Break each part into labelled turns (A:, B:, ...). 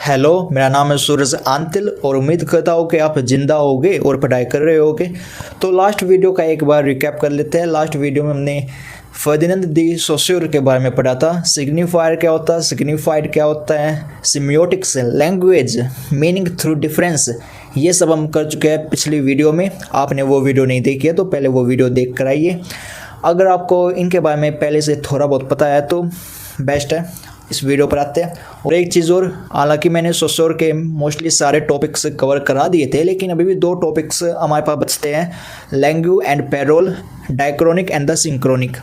A: Hello, मेरा नाम है सूरज आंतिल और उम्मीद करता हूँ कि आप ज़िंदा होगे और पढ़ाई कर रहे होगे। तो लास्ट वीडियो का एक बार रिकैप कर लेते हैं। लास्ट वीडियो में हमने फर्डिनेंड दी सोस्योर के बारे में पढ़ा था। सिग्निफायर क्या होता है, सिग्निफाइड क्या होता है, semiotics, language, meaning through difference, ये सब हम कर चुके हैं पिछली वीडियो में। आपने वो वीडियो नहीं देखी है तो पहले वो वीडियो देख कर आइए। अगर आपको इनके बारे में पहले से थोड़ा बहुत पता है तो बेस्ट है। इस वीडियो पर आते हैं। और एक चीज़ और, हालांकि मैंने सोस्योर के मोस्टली सारे टॉपिक्स कवर करा दिए थे, लेकिन अभी भी दो टॉपिक्स हमारे पास बचते हैं, langue and parole, diachronic and the synchronic.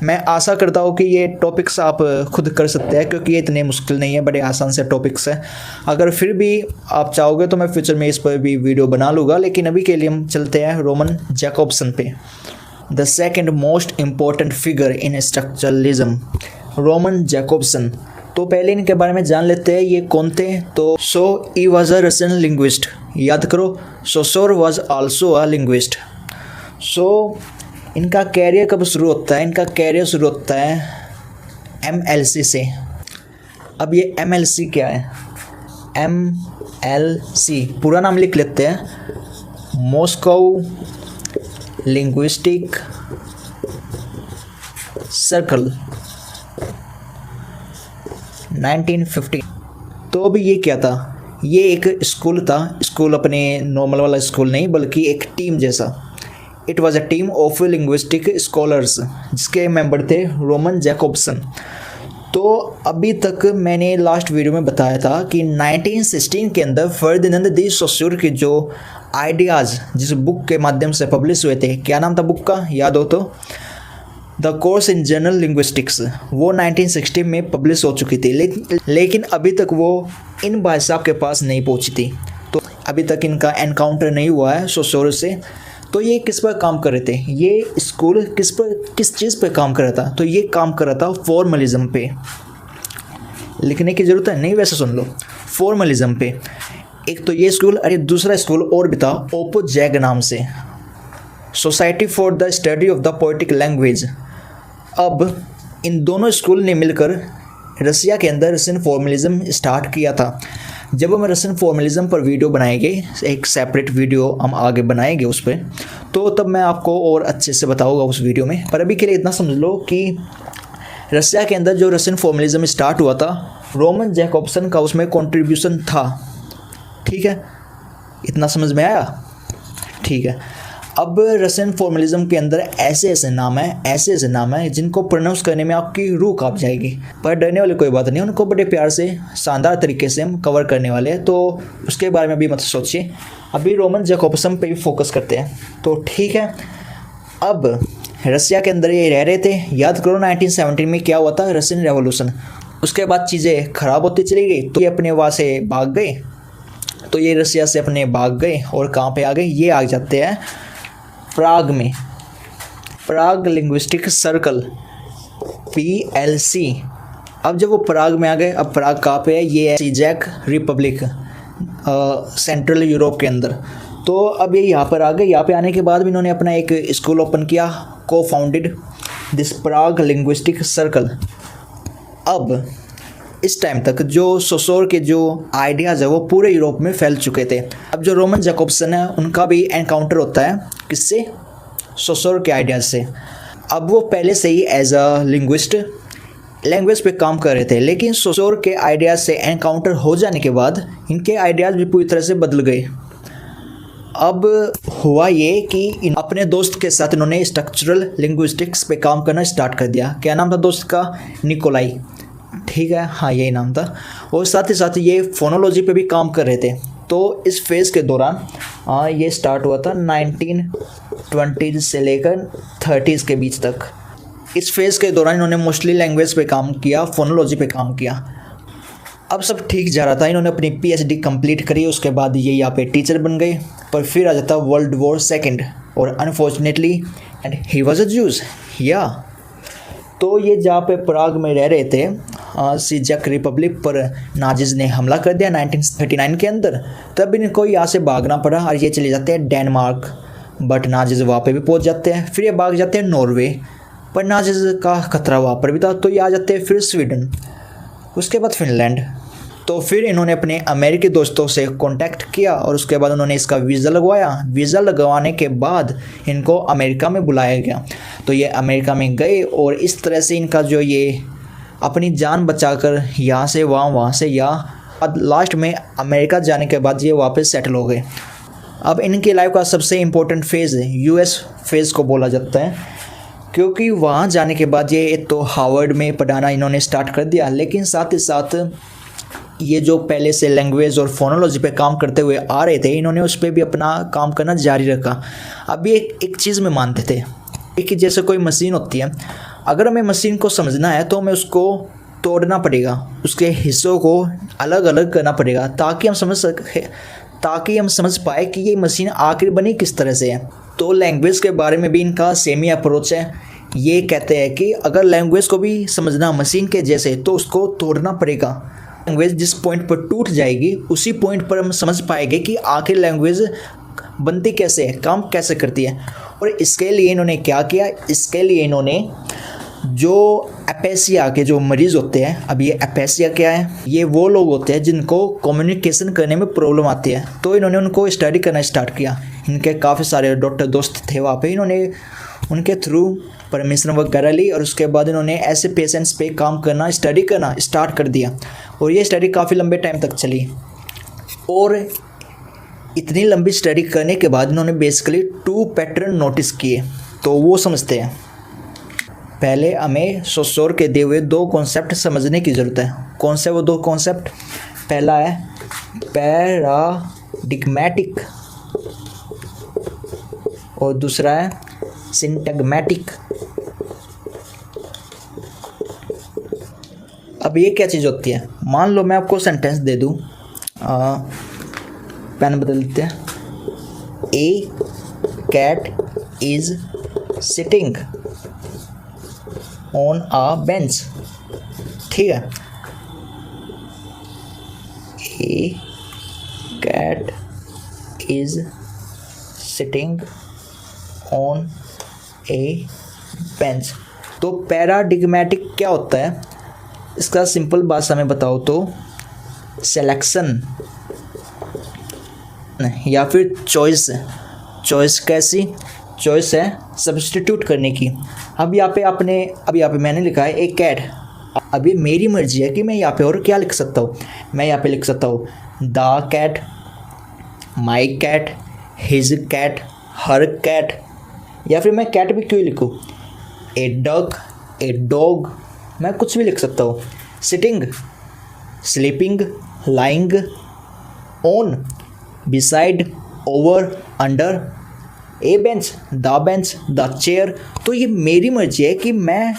A: मैं आशा करता हूँ कि ये टॉपिक्स आप खुद कर सकते हैं, क्योंकि ये इतने मुश्किल नहीं है, बड़े आसान से टॉपिक्स हैं। अगर फिर भी आप चाहोगे तो मैं फ्यूचर में इस पर भी वीडियो बना लूँगा, लेकिन अभी के लिए हम चलते हैं रोमन जैकोब्सन पे। The second most important figure in structuralism, Roman Jacobson. तो पहले इनके बारे में जान लेते हैं, ये कौन थे। तो he was a Russian linguist. याद करो, सोस्योर वाज आल्सो अ लिंग्विस्ट। इनका कैरियर कब शुरू होता है? इनका कैरियर शुरू होता है MLC से। अब ये MLC क्या है? MLC पूरा नाम लिख लेते हैं, मॉस्को लिंग्विस्टिक सर्कल, 1950। तो अभी ये क्या था? ये एक स्कूल था। स्कूल अपने नॉर्मल वाला स्कूल नहीं, बल्कि एक टीम जैसा। It was a team of linguistic scholars, जिसके मेंबर थे रोमन जैकोब्सन। तो अभी तक मैंने लास्ट वीडियो में बताया था कि 1916 के अंदर फर्डिनेंड दी सोस्योर के जो आइडियाज़ जिस बुक के माध्यम से पब्लिश हुए थे, क्या नाम था बुक का, याद हो तो? The course in general linguistics, वो 1960 में पब्लिश हो चुकी थी, लेकिन अभी तक वो इन भाई साहब के पास नहीं पहुंची थी। तो अभी तक इनका एनकाउंटर नहीं हुआ है सोस्योर से। तो ये किस पर काम कर रहे थे? ये स्कूल किस चीज़ पे काम कर रहा था? तो ये काम कर रहा था फॉर्मलिज्म पे। लिखने की ज़रूरत है नहीं, वैसे सुन लो, फॉर्मलिज्म पे। एक तो ये स्कूल, अरे दूसरा स्कूल और भी था, ओपो जैग नाम से, society for the study of the poetic language. अब इन दोनों स्कूल ने मिलकर रसिया के अंदर रशियन फॉर्मलिज्म स्टार्ट किया था। जब हम रशियन फॉर्मलिज्म पर वीडियो बनाएंगे, एक सेपरेट वीडियो हम आगे बनाएंगे उस पर, तो तब मैं आपको और अच्छे से बताऊंगा उस वीडियो में। पर अभी के लिए इतना समझ लो कि रसिया के अंदर जो रशियन फॉर्मलिज्म स्टार्ट हुआ था, रोमन जैकोब्सन का उसमें कंट्रीब्यूशन था। ठीक है, इतना समझ में आया? ठीक है। अब रशियन फॉर्मलिज्म के अंदर ऐसे ऐसे नाम हैं जिनको प्रोनाउंस करने में आपकी रूह कांप जाएगी। पर डरने वाली कोई बात नहीं, उनको बड़े प्यार से शानदार तरीके से हम कवर करने वाले हैं, तो उसके बारे में भी मत सोचिए। अभी रोमन जैकोब्सन पे भी फोकस करते हैं। तो ठीक है, अब रसिया के अंदर ये रह रहे थे। याद करो 1917 में क्या हुआ था, रशियन रेवोल्यूशन। उसके बाद चीज़ें खराब होती चली गई, तो ये अपने वहाँ से भाग गए। तो ये रसिया से अपने भाग गए और कहाँ पे आ गए? ये आ जाते हैं प्राग में, प्राग लिंग्विस्टिक सर्कल, PLC। अब जब वो प्राग में आ गए, अब प्राग कहाँ पे है? ये है चेक रिपब्लिक, सेंट्रल यूरोप के अंदर। तो अब ये यहाँ पर आ गए। यहाँ पे आने के बाद भी इन्होंने अपना एक स्कूल ओपन किया, को founded this Prague linguistic circle. अब इस टाइम तक जो सोस्योर के जो आइडियाज़ है वो पूरे यूरोप में फैल चुके थे। अब जो रोमन जैकोब्सन है उनका भी एनकाउंटर होता है, किससे? सोस्योर के आइडियाज़ से। अब वो पहले से ही एज अ लिंग्विस्ट लैंग्वेज पे काम कर रहे थे, लेकिन सोस्योर के आइडियाज़ से एनकाउंटर हो जाने के बाद इनके आइडियाज़ भी पूरी तरह से बदल गए। अब हुआ ये कि अपने दोस्त के साथ इन्होंने स्ट्रक्चरल लिंग्विस्टिक्स पे काम करना स्टार्ट कर दिया। क्या नाम था दोस्त का? निकोलाई। ठीक है, हाँ यही नाम था। और साथ ही साथ ये फोनोलॉजी पे भी काम कर रहे थे। तो इस फेज़ के दौरान ये स्टार्ट हुआ था 1920 से लेकर 30s के बीच तक। इस फेज़ के दौरान इन्होंने मोस्टली लैंग्वेज पे काम किया, फोनोलॉजी पे काम किया। अब सब ठीक जा रहा था, इन्होंने अपनी PhD कंप्लीट करी। उसके बाद ये यहाँ पे टीचर बन गए। पर फिर आ जाता वर्ल्ड वॉर सेकेंड, और unfortunately and he was a juice. या तो ये जहाँ पे प्राग में रह रहे थे, चेक रिपब्लिक पर नाजिज ने हमला कर दिया 1939 के अंदर। तब इनको यहाँ से भागना पड़ा और ये चले जाते हैं डेनमार्क। बट नाजिज वहाँ पे भी पहुँच जाते हैं। फिर ये भाग जाते हैं नॉर्वे, पर नाजिज का खतरा वहाँ पर भी था, तो ये आ जाते हैं फिर स्वीडन, उसके बाद फिनलैंड। तो फिर इन्होंने अपने अमेरिकी दोस्तों से कांटेक्ट किया और उसके बाद उन्होंने इसका वीज़ा लगवाया। वीज़ा लगवाने के बाद इनको अमेरिका में बुलाया गया। तो ये अमेरिका में गए और इस तरह से इनका जो ये अपनी जान बचाकर यहाँ से वहाँ से यहाँ लास्ट में अमेरिका जाने के बाद ये वापस सेटल हो गए। अब इनकी लाइफ का सबसे इम्पोर्टेंट फेज़ है यूएस फेज़ को बोला जाता है, क्योंकि वहाँ जाने के बाद ये तो हार्वर्ड में पढ़ाना इन्होंने स्टार्ट कर दिया, लेकिन साथ ही साथ ये जो पहले से लैंग्वेज और फोनोलॉजी पे काम करते हुए आ रहे थे, इन्होंने उस पर भी अपना काम करना जारी रखा। अब ये एक चीज़ में मानते थे कि जैसे कोई मशीन होती है, अगर हमें मशीन को समझना है तो हमें उसको तोड़ना पड़ेगा, उसके हिस्सों को अलग अलग करना पड़ेगा ताकि हम समझ पाए कि ये मशीन आखिर बनी किस तरह से है। तो लैंग्वेज के बारे में भी इनका सेम ही अप्रोच है। ये कहते हैं कि अगर लैंग्वेज को भी समझना मशीन के जैसे तो उसको तोड़ना पड़ेगा। लैंग्वेज जिस पॉइंट पर टूट जाएगी उसी पॉइंट पर हम समझ पाएंगे कि आखिर लैंग्वेज बनती कैसे है, काम कैसे करती है। और इसके लिए इन्होंने क्या किया, इसके लिए इन्होंने जो एपेसिया के जो मरीज़ होते हैं, अब ये एपेसिया क्या है, ये वो लोग होते हैं जिनको कम्युनिकेशन करने में प्रॉब्लम आती है, तो इन्होंने उनको स्टडी करना स्टार्ट किया। इनके काफ़ी सारे डॉक्टर दोस्त थे वहाँ पे, इन्होंने उनके थ्रू परमिशन वगैरह ली और उसके बाद इन्होंने ऐसे पेशेंट्स पे काम करना स्टडी करना स्टार्ट कर दिया। और ये स्टडी काफ़ी लंबे टाइम तक चली और इतनी लंबी स्टडी करने के बाद इन्होंने बेसिकली 2 पैटर्न नोटिस किए। तो वो समझते हैं, पहले हमें सोसोर के दिए हुए 2 कॉन्सेप्ट समझने की ज़रूरत है। कौन से वो 2 कॉन्सेप्ट? पहला है पैराडिग्मेटिक और दूसरा है सिंटैग्मेटिक। अब ये क्या चीज़ होती है? मान लो मैं आपको सेंटेंस दे दूँ, पेन बदल देते हैं। A cat is sitting on a bench, ठीक है। A cat is sitting on a bench. तो पैराडिग्मेटिक क्या होता है? इसका सिंपल भाषा में बताओ तो सिलेक्शन या फिर चॉइस। चॉइस कैसी? चॉइस है सब्स्टिट्यूट करने की। अब यहाँ पे मैंने लिखा है एक कैट। अब ये मेरी मर्जी है कि मैं यहाँ पे और क्या लिख सकता हूँ। मैं यहाँ पे लिख सकता हूँ the cat, my cat, his cat, her cat, या फिर मैं कैट भी क्यों लिखूँ, ए डक, ए डॉग, मैं कुछ भी लिख सकता हूँ। Sitting, sleeping, lying, on, beside, over, under, A bench, the chair. तो ये मेरी मर्जी है कि मैं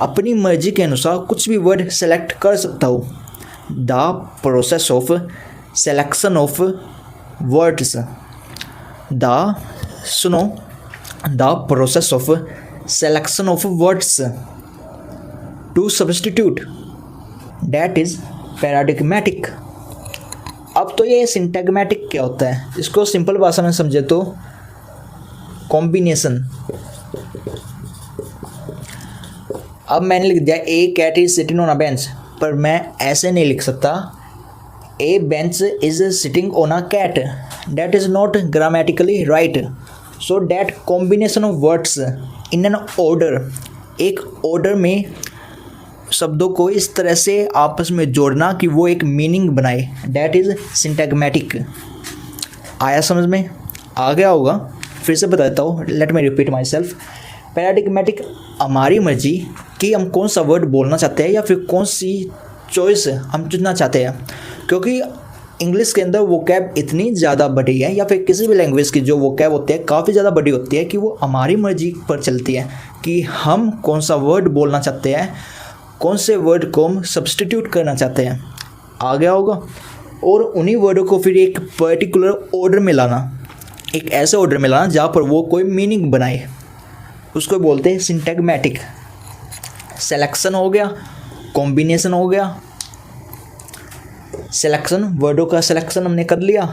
A: अपनी मर्जी के अनुसार कुछ भी वर्ड सेलेक्ट कर सकता हूँ। The process of selection of words, the process of selection of words to substitute, that is paradigmatic. अब तो ये सिंटैग्मेटिक क्या होता है? इसको सिंपल भाषा में समझे तो कॉम्बिनेशन। अब मैंने लिख दिया a cat is sitting on a bench, पर मैं ऐसे नहीं लिख सकता a bench is sitting on a cat, that is not grammatically right. So that combination of words in an order, एक ऑर्डर में शब्दों को इस तरह से आपस में जोड़ना कि वो एक मीनिंग बनाए, दैट इज सिंटैग्मेटिक। आया समझ में? आ गया होगा, फिर से बता देता हूँ, let me repeat myself. Paradigmatic हमारी मर्जी कि हम कौन सा वर्ड बोलना चाहते हैं या फिर कौन सी चॉइस हम चुनना चाहते हैं, क्योंकि इंग्लिश के अंदर वोकैब इतनी ज़्यादा बड़ी है या फिर किसी भी लैंग्वेज की जो वोकैब होती है काफ़ी ज़्यादा बड़ी होती है कि वो हमारी मर्जी पर चलती है कि हम कौन सा वर्ड बोलना चाहते हैं, कौन से वर्ड को हम सब्स्टिट्यूट करना चाहते हैं। आ गया होगा। और उन्हीं वर्डों को फिर एक पर्टिकुलर ऑर्डर में लाना, एक ऐसे ऑर्डर में लाना जहाँ पर वो कोई मीनिंग बनाए, उसको बोलते हैं सिंटैग्मेटिक। सिलेक्शन हो गया, कॉम्बिनेशन हो गया। सिलेक्शन, वर्डों का सिलेक्शन हमने कर लिया,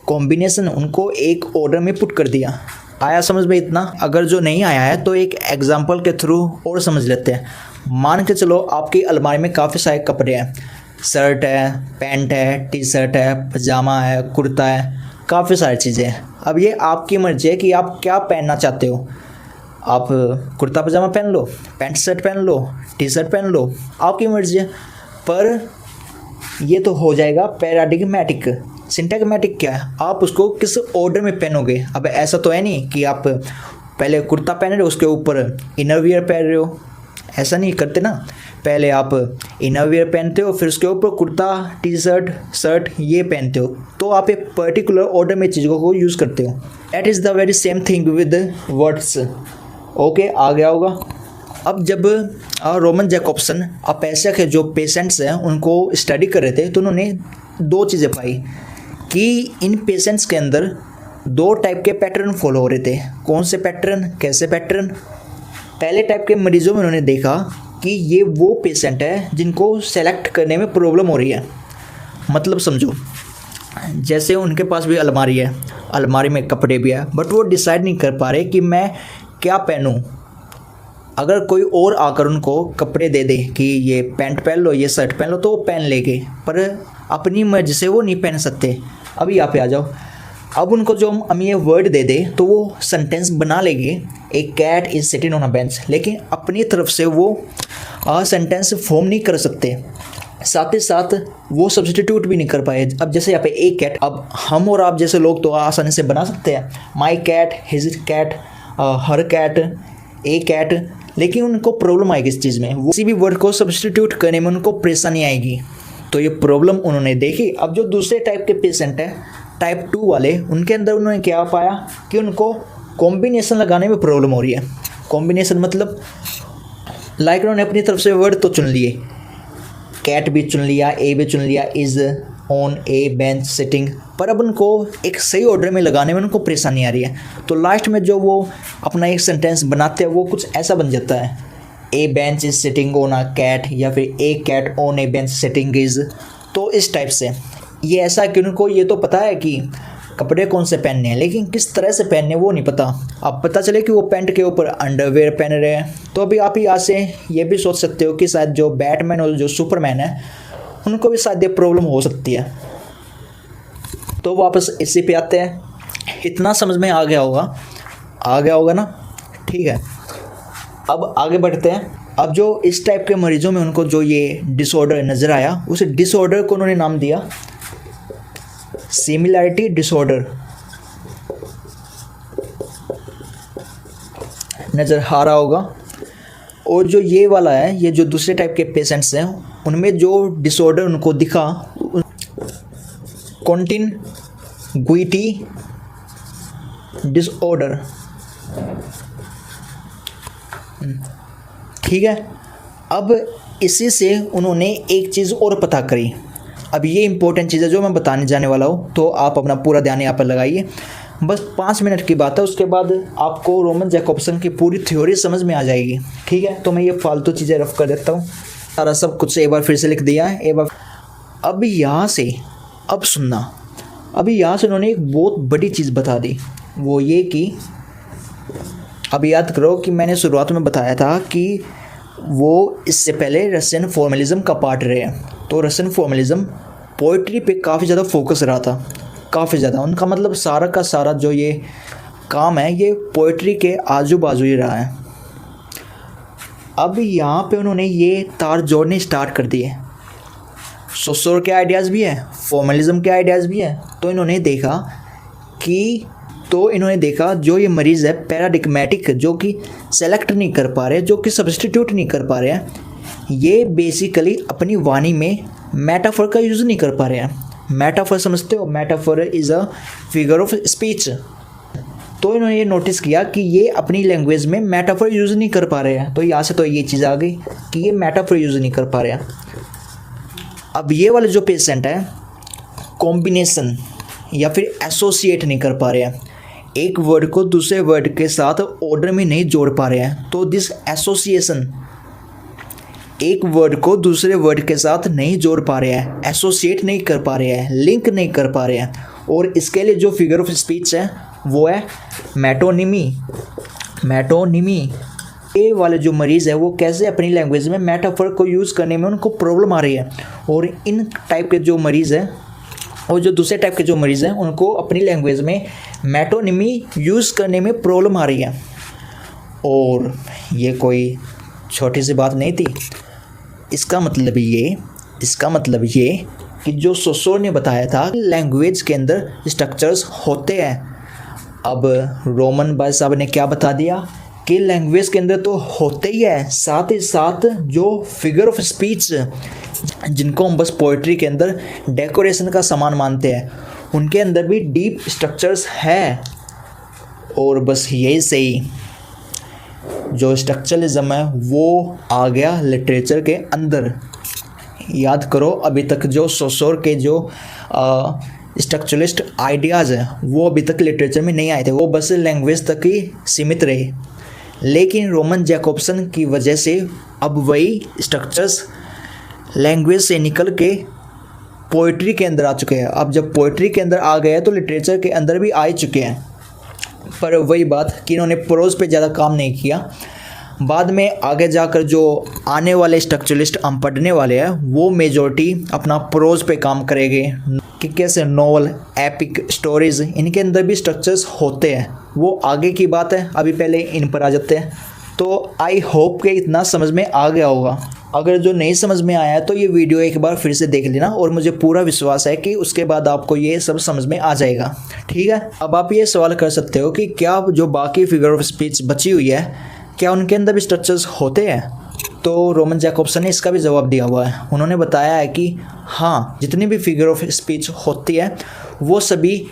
A: कॉम्बिनेशन उनको एक ऑर्डर में पुट कर दिया। आया समझ में इतना? अगर जो नहीं आया है तो एक एग्जांपल के थ्रू और समझ लेते हैं। मान के चलो आपकी अलमारी में काफ़ी सारे कपड़े हैं, शर्ट है, पैंट है, टी शर्ट है, पजामा है, कुर्ता है, काफ़ी सारी चीज़ें हैं। अब ये आपकी मर्जी है कि आप क्या पहनना चाहते हो। आप कुर्ता पजामा पहन लो, पैंट शर्ट पहन लो, टी शर्ट पहन लो, आपकी मर्जी है। पर ये तो हो जाएगा पैराडिग्मेटिक। सिंटैगमेटिक क्या है, आप उसको किस ऑर्डर में पहनोगे। अब ऐसा तो है नहीं कि आप पहले कुर्ता पहन रहे हो उसके ऊपर इनर वियर पहन रहे हो, ऐसा नहीं करते ना। पहले आप इनर वियर पहनते हो, फिर उसके ऊपर कुर्ता, टी शर्ट, शर्ट ये पहनते हो। तो आप एक पर्टिकुलर ऑर्डर में चीज़ों को यूज़ करते हो। That is the very same thing with words. Okay, आ गया होगा। अब जब रोमन जैकobson अपेक्षा के जो पेशेंट्स हैं उनको स्टडी कर रहे थे, तो उन्होंने दो चीज़ें पाई कि इन पेशेंट्स के अंदर दो टाइप के पैटर्न फॉलो हो रहे थे। कौन से पैटर्न, कैसे पैटर्न। पहले टाइप के मरीजों में उन्होंने देखा कि ये वो पेशेंट है जिनको सेलेक्ट करने में प्रॉब्लम हो रही है। मतलब समझो, जैसे उनके पास भी अलमारी है, अलमारी में कपड़े भी है, बट वो डिसाइड नहीं कर पा रहे कि मैं क्या पहनूं। अगर कोई और आकर उनको कपड़े दे दे कि ये पैंट पहन लो, ये शर्ट पहन लो, तो वो पहन लेंगे, पर अपनी मर्जी से वो नहीं पहन सकते। अब यहाँ पे आ जाओ। अब उनको जो हम ये वर्ड दे दे तो वो सेंटेंस बना लेंगे, a cat is sitting on a bench, लेकिन अपनी तरफ से वो सेंटेंस फॉर्म नहीं कर सकते। साथ ही साथ वो सब्सटीट्यूट भी नहीं कर पाए। अब जैसे यहाँ पे ए कैट, अब हम और आप जैसे लोग तो आसानी से बना सकते हैं, my cat, his cat, her cat, a cat, लेकिन उनको प्रॉब्लम आएगी इस चीज़ में। वो किसी भी वर्ड को सब्सटीट्यूट करने में उनको परेशानी आएगी। तो ये प्रॉब्लम उन्होंने देखी। अब जो दूसरे टाइप के पेशेंट हैं, टाइप 2 वाले, उनके अंदर उन्होंने क्या पाया कि उनको कॉम्बिनेशन लगाने में प्रॉब्लम हो रही है। कॉम्बिनेशन मतलब लाइक उन्होंने अपनी तरफ से वर्ड तो चुन लिए, कैट भी चुन लिया, ए भी चुन लिया, is, on, a, bench, sitting, पर अब उनको एक सही ऑर्डर में लगाने में उनको परेशानी आ रही है। तो लास्ट में जो वो अपना एक सेंटेंस बनाते हैं वो कुछ ऐसा बन जाता है, a bench is sitting on a cat, या फिर a cat on a bench sitting is. तो इस टाइप से ये ऐसा कि उनको ये तो पता है कि कपड़े कौन से पहनने हैं, लेकिन किस तरह से पहनने वो नहीं पता। अब पता चले कि वो पैंट के ऊपर अंडरवेयर पहन रहे हैं, तो अभी आप यहाँ से ये भी सोच सकते हो कि शायद जो बैटमैन और जो सुपरमैन है उनको भी शायद ये प्रॉब्लम हो सकती है। तो वापस इसी पे आते हैं। इतना समझ में आ गया होगा ना, ठीक है। अब आगे बढ़ते हैं। अब जो इस टाइप के मरीजों में उनको जो ये डिसऑर्डर नज़र आया, उस डिसऑर्डर को उन्होंने नाम दिया सिमिलैरिटी डिसऑर्डर। नज़र आ रहा होगा। और जो ये वाला है, ये जो दूसरे टाइप के पेशेंट्स हैं उनमें जो डिसऑर्डर उनको दिखा, कॉन्टिग्युइटी डिसऑर्डर, ठीक है। अब इसी से उन्होंने एक चीज़ और पता करी। अब ये इंपॉर्टेंट चीज़ है जो मैं बताने जाने वाला हूँ, तो आप अपना पूरा ध्यान यहाँ पर लगाइए। बस 5 मिनट की बात है, उसके बाद आपको रोमन जैकobson की पूरी थ्योरी समझ में आ जाएगी, ठीक है। तो मैं ये फालतू चीज़ें रफ कर देता हूँ, सारा सब कुछ एक बार फिर से लिख दिया है एक बार। अब यहाँ से अब सुनना, अभी यहाँ से उन्होंने एक बहुत बड़ी चीज़ बता दी, वो ये कि अब याद करो कि मैंने शुरुआत में बताया था कि वो इससे पहले रशियन फॉर्मलिज्म का पार्ट रहे हैं। तो रशियन फॉर्मलिज्म पोइट्री पे काफ़ी ज़्यादा फोकस रहा था, काफ़ी ज़्यादा। उनका मतलब सारा का सारा जो ये काम है ये पोइट्री के आजू बाजू ही रहा है। अब यहाँ पे उन्होंने ये तार जोड़ने स्टार्ट कर दिए। सोसोर के आइडियाज़ भी है, फॉर्मलिज्म के आइडियाज़ भी है। तो इन्होंने देखा जो ये मरीज़ है पैराडिग्मेटिक, जो कि सेलेक्ट नहीं कर पा रहे, जो कि सब्सटीट्यूट नहीं कर पा रहे हैं, ये बेसिकली अपनी वाणी में मेटाफर का यूज़ नहीं कर पा रहे हैं। मेटाफर समझते हो, metaphor is a figure of speech. तो इन्होंने ये नोटिस किया कि ये अपनी लैंग्वेज में मेटाफर यूज़ नहीं कर पा रहे हैं। तो यहाँ से तो ये चीज़ आ गई कि ये मेटाफर यूज़ नहीं कर पा रहे हैं। अब ये वाले जो पेशेंट है कॉम्बिनेशन या फिर एसोसिएट नहीं कर पा रहे हैं, एक वर्ड को दूसरे वर्ड के साथ ऑर्डर में नहीं जोड़ पा रहे हैं। तो दिस एसोसिएशन, एक वर्ड को दूसरे वर्ड के साथ नहीं जोड़ पा रहे हैं, एसोसिएट नहीं कर पा रहे हैं, लिंक नहीं कर पा रहे हैं। और इसके लिए जो फिगर ऑफ स्पीच है वो है मेटोनिमी। ये वाले जो मरीज़ है वो कैसे अपनी लैंग्वेज में मेटाफर को यूज़ करने में उनको प्रॉब्लम आ रही है, और इन टाइप के जो मरीज़ हैं और जो दूसरे टाइप के जो मरीज़ हैं उनको अपनी लैंग्वेज में मेटोनिमी यूज़ करने में प्रॉब्लम आ रही है। और ये कोई छोटी सी बात नहीं थी। इसका मतलब ये कि जो सोसोर ने बताया था लैंग्वेज के अंदर स्ट्रक्चर्स होते हैं, अब रोमन भाई साहब ने क्या बता दिया कि लैंग्वेज के अंदर तो होते ही है, साथ ही साथ जो फिगर ऑफ स्पीच जिनको हम बस पोइट्री के अंदर डेकोरेशन का सामान मानते हैं, उनके अंदर भी डीप स्ट्रक्चर्स है। और बस यही सही, जो स्ट्रक्चरलिज्म है वो आ गया लिटरेचर के अंदर। याद करो अभी तक जो सोसोर के जो स्ट्रक्चरलिस्ट आइडियाज़ हैं वो अभी तक लिटरेचर में नहीं आए थे, वो बस लैंग्वेज तक ही सीमित रहे। लेकिन रोमन जैकोब्सन की वजह से अब वही स्ट्रक्चर्स लैंग्वेज से निकल के पोइट्री के अंदर आ चुके हैं। अब जब पोइट्री के अंदर आ गए तो लिटरेचर के अंदर भी आ ही चुके हैं। पर वही बात कि इन्होंने प्रोज पे ज़्यादा काम नहीं किया। बाद में आगे जाकर जो आने वाले स्ट्रक्चरलिस्ट हम पढ़ने वाले हैं वो मेजॉरिटी अपना प्रोज पे काम करेंगे कि कैसे नॉवल, एपिक स्टोरीज़, इनके अंदर भी स्ट्रक्चर्स होते हैं। वो आगे की बात है, अभी पहले इन पर आ जाते हैं। तो आई होप कि इतना समझ में आ गया होगा। अगर जो नहीं समझ में आया है तो ये वीडियो एक बार फिर से देख लेना, और मुझे पूरा विश्वास है कि उसके बाद आपको ये सब समझ में आ जाएगा। ठीक है, अब आप ये सवाल कर सकते हो कि क्या जो बाकी फिगर ऑफ स्पीच बची हुई है क्या उनके अंदर भी स्ट्रक्चर्स होते हैं? तो रोमन जैकोब्सन ने इसका भी जवाब दिया हुआ है। उन्होंने बताया है कि हाँ, जितनी भी फिगर ऑफ स्पीच होती है वो सभी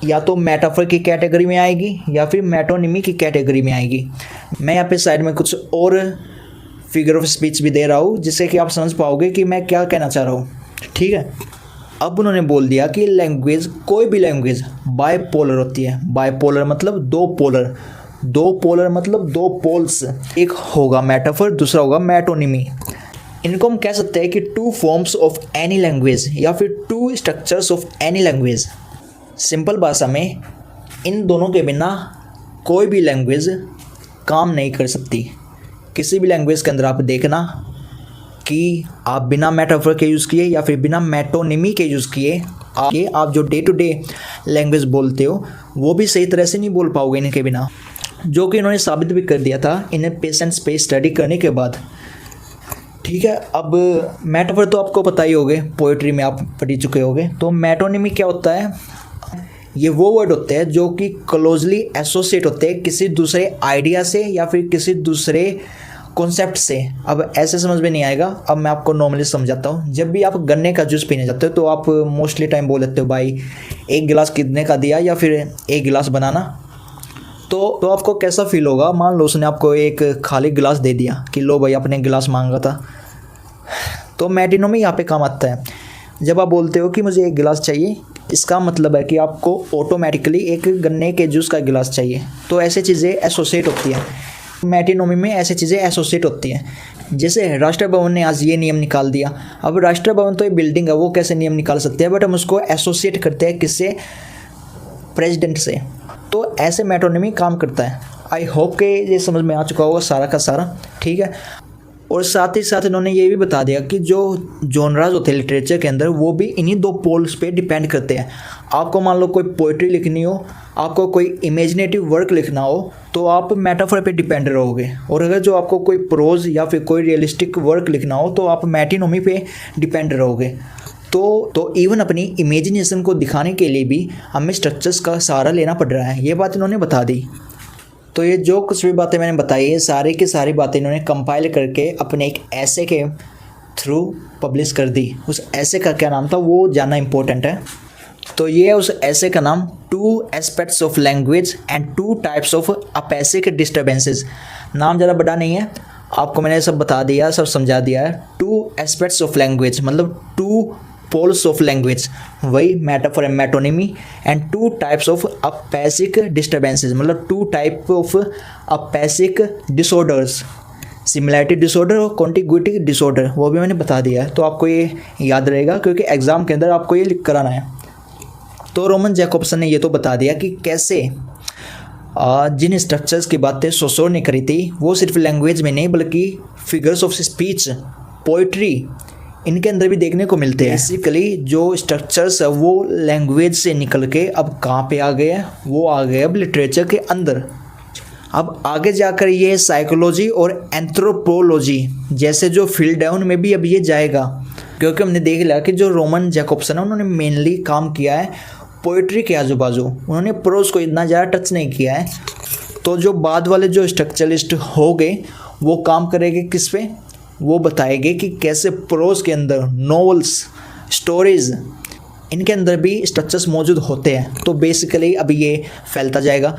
A: या तो मेटाफर की कैटेगरी में आएगी या फिर मेटोनिमी की कैटेगरी में आएगी। मैं यहाँ पे साइड में कुछ और फिगर ऑफ स्पीच भी दे रहा हूँ जिससे कि आप समझ पाओगे कि मैं क्या कहना चाह रहा हूँ। ठीक है, अब उन्होंने बोल दिया कि लैंग्वेज, कोई भी लैंग्वेज बाइपोलर होती है। बाइपोलर मतलब दो पोलर, दो पोलर मतलब दो पोल्स, एक होगा मेटाफर, दूसरा होगा मेटोनिमी। इनको हम कह सकते हैं कि two forms of any language या फिर two structures of any language. Simple भाषा में इन दोनों के बिना कोई भी लैंग्वेज काम नहीं कर सकती। किसी भी लैंग्वेज के अंदर आप देखना कि आप बिना मेटाफर के यूज़ किए या फिर बिना मेटोनिमी के यूज़ किए आप जो डे टू डे लैंग्वेज बोलते हो वो भी सही तरह से नहीं बोल पाओगे इनके बिना, जो कि इन्होंने साबित भी कर दिया था इन्हें पेशेंट्स पे स्टडी करने के बाद। ठीक है, अब मेटाफर तो आपको पता ही होगे, पोइट्री में आप पढ़ चुके होगे। तो मेटोनिमी क्या होता है? ये वो वर्ड होते हैं जो कि क्लोजली एसोसिएट होते हैं किसी दूसरे आइडिया से या फिर किसी दूसरे कॉन्सेप्ट से। अब ऐसे समझ में नहीं आएगा, अब मैं आपको नॉर्मली समझाता हूँ। जब भी आप गन्ने का जूस पीने जाते हो तो आप मोस्टली टाइम बोल लेते हो भाई एक गिलास कितने का दिया या फिर एक गिलास बनाना। तो आपको कैसा फील होगा? मान लो उसने आपको एक खाली गिलास दे दिया कि लो भाई आपने गिलास मांगा था। तो मेटोनिमी यहाँ पे काम आता है। जब आप बोलते हो कि मुझे एक गिलास चाहिए, इसका मतलब है कि आपको ऑटोमेटिकली एक गन्ने के जूस का गिलास चाहिए। तो ऐसे चीज़ें एसोसिएट होती हैं, मेटोनिमी में ऐसी चीज़ें एसोसिएट होती हैं। जैसे राष्ट्र भवन ने आज ये नियम निकाल दिया। अब राष्ट्र भवन तो ये बिल्डिंग है, वो कैसे नियम निकाल सकते हैं, बट हम उसको एसोसिएट करते हैं किससे? प्रेसिडेंट से। तो ऐसे मेटोनिमी काम करता है। आई होप कि ये समझ में आ चुका होगा सारा का सारा। ठीक है, और साथ ही साथ इन्होंने ये भी बता दिया कि जो जॉनराज होते हैं लिटरेचर के अंदर वो भी इन्हीं दो पोल्स पे डिपेंड करते हैं। आपको मान लो कोई पोइट्री लिखनी हो, आपको कोई इमेजिनेटिव वर्क लिखना हो तो आप मेटाफर पे डिपेंड रहोगे, और अगर जो आपको कोई प्रोज या फिर कोई रियलिस्टिक वर्क लिखना हो तो आप मेटोनिमी पे डिपेंड रहोगे। तो इवन अपनी इमेजिनेशन को दिखाने के लिए भी हमें स्ट्रक्चर्स का सहारा लेना पड़ रहा है। ये बात इन्होंने बता दी। तो ये जो कुछ भी बातें मैंने बताई है सारी की सारी बातें इन्होंने कंपाइल करके अपने एक ऐसे के थ्रू पब्लिश कर दी। उस ऐसे का क्या नाम था वो जानना इम्पोर्टेंट है। तो ये है उस ऐसे का नाम, two aspects of language and two types of aphasic disturbances. नाम ज़्यादा बड़ा नहीं है, आपको मैंने सब बता दिया, सब समझा दिया है। टू एस्पेक्ट्स ऑफ लैंग्वेज मतलब टू पोल्स ऑफ लैंग्वेज, वही metaphor and metonymy. And two types of aphasic disturbances मतलब two type of aphasic disorders, similarity disorder और कॉन्टिग्यूटी डिसऑर्डर, वो भी मैंने बता दिया है। तो आपको ये याद रहेगा क्योंकि एग्ज़ाम के अंदर आपको ये लिख कराना है। तो रोमन जैकोब्सन ने ये तो बता दिया कि कैसे जिन स्ट्रक्चर्स की बातें सोसो ने करी थी वो सिर्फ लैंग्वेज में नहीं बल्कि फिगर्स ऑफ स्पीच, पोइट्री, इनके अंदर भी देखने को मिलते हैं। बेसिकली जो स्ट्रक्चर्स है वो लैंग्वेज से निकल के अब कहाँ पे आ गए हैं, वो आ गए अब लिटरेचर के अंदर। अब आगे जाकर ये साइकोलॉजी और एंथ्रोपोलॉजी जैसे जो फील्ड है उनमें भी अब ये जाएगा, क्योंकि हमने देख लिया कि जो रोमन जैकobसन है उन्होंने मेनली काम किया है पोइट्री के आजू बाजू, उन्होंने प्रोज को इतना ज़्यादा टच नहीं किया है। तो जो बाद वाले जो स्ट्रक्चरलिस्ट हो गए वो काम करेंगे किस पे, वो बताएंगे कि कैसे प्रोज के अंदर नॉवेल्स, स्टोरीज, इनके अंदर भी स्ट्रक्चर्स मौजूद होते हैं। तो बेसिकली अब ये फैलता जाएगा।